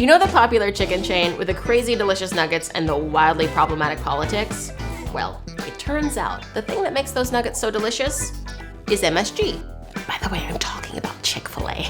You know the popular chicken chain with the crazy delicious nuggets and the wildly problematic politics? Well, it turns out the thing that makes those nuggets so delicious is MSG. By the way, I'm talking about Chick-Fil-A.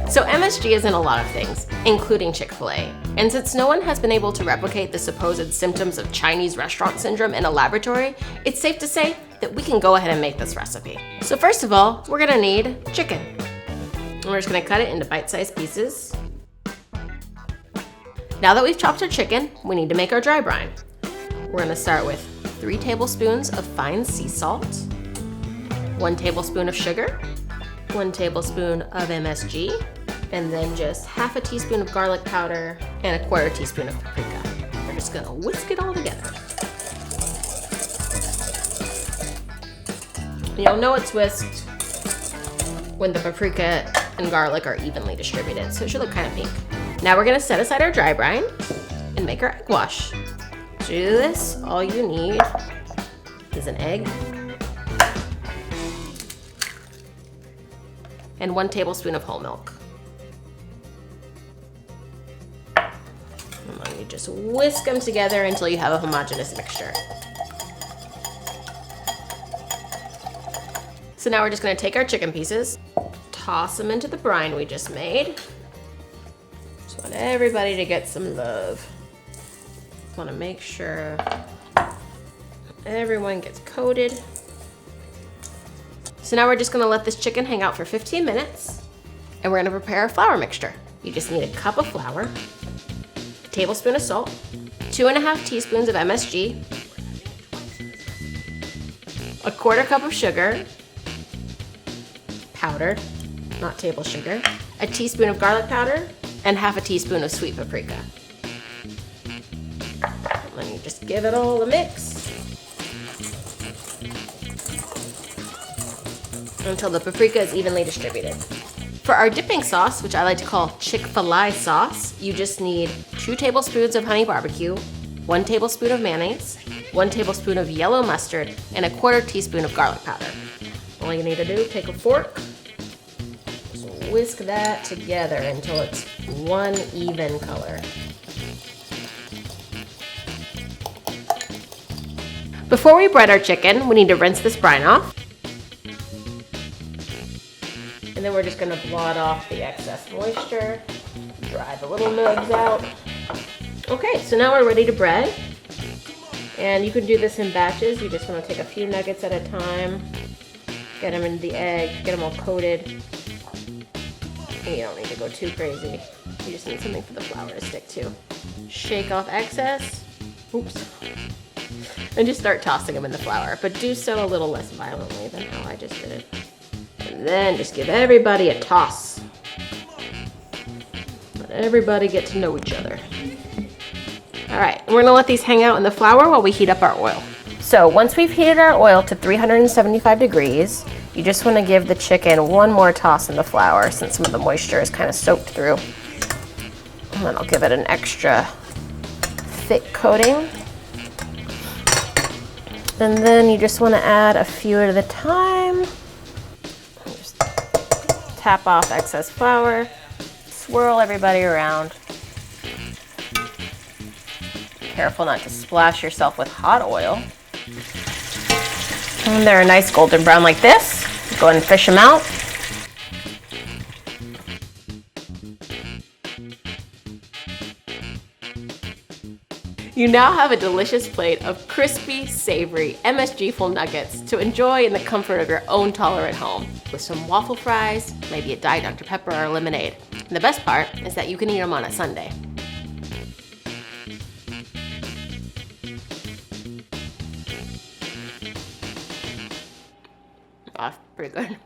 So MSG is in a lot of things, including Chick-fil-A. And since no one has been able to replicate the supposed symptoms of Chinese restaurant syndrome in a laboratory, it's safe to say that we can go ahead and make this recipe. So first of all, we're gonna need chicken. And we're just gonna cut it into bite-sized pieces. Now that we've chopped our chicken, we need to make our dry brine. We're gonna start with 3 tablespoons of fine sea salt, 1 tablespoon of sugar, 1 tablespoon of MSG, and then just half a teaspoon of garlic powder and a 1/4 teaspoon of paprika. We're just gonna whisk it all together. You'll know it's whisked when the paprika and garlic are evenly distributed, so it should look kind of pink. Now we're gonna set aside our dry brine and make our egg wash. To do this, all you need is an egg and 1 tablespoon of whole milk. And then you just whisk them together until you have a homogeneous mixture. So now we're just gonna take our chicken pieces, toss them into the brine we just made. Just want everybody to get some love. Just wanna make sure everyone gets coated. So now we're just gonna let this chicken hang out for 15 minutes, and we're gonna prepare our flour mixture. You just need a cup of flour, a tablespoon of salt, 2½ teaspoons of MSG, a 1/4 cup of sugar, powdered, not table sugar, a teaspoon of garlic powder, and half a teaspoon of sweet paprika. And then you just give it all a mix until the paprika is evenly distributed. For our dipping sauce, which I like to call Chick-fil-A sauce, you just need 2 tablespoons of honey barbecue, 1 tablespoon of mayonnaise, 1 tablespoon of yellow mustard, and a 1/4 teaspoon of garlic powder. All you need to do, take a fork, just whisk that together until it's one even color. Before we bread our chicken, we need to rinse this brine off. And then we're just gonna blot off the excess moisture, dry the little nugs out. Okay, so now we're ready to bread. And you can do this in batches. You just wanna take a few nuggets at a time, get them into the egg, get them all coated. And you don't need to go too crazy. You just need something for the flour to stick to. Shake off excess, oops, and just start tossing them in the flour, but do so a little less violently than how I just did it. And then just give everybody a toss. Let everybody get to know each other. All right, we're gonna let these hang out in the flour while we heat up our oil. So once we've heated our oil to 375 degrees, you just wanna give the chicken one more toss in the flour since some of the moisture is kind of soaked through. And then I'll give it an extra thick coating. And then you just wanna add a few at a time. Just tap off excess flour, swirl everybody around. Careful not to splash yourself with hot oil. When they're a nice golden brown like this, go ahead and fish them out. You now have a delicious plate of crispy, savory, MSG-full nuggets to enjoy in the comfort of your own tolerant home with some waffle fries, maybe a Diet Dr. Pepper or lemonade. And the best part is that you can eat them on a Sunday. Pretty good.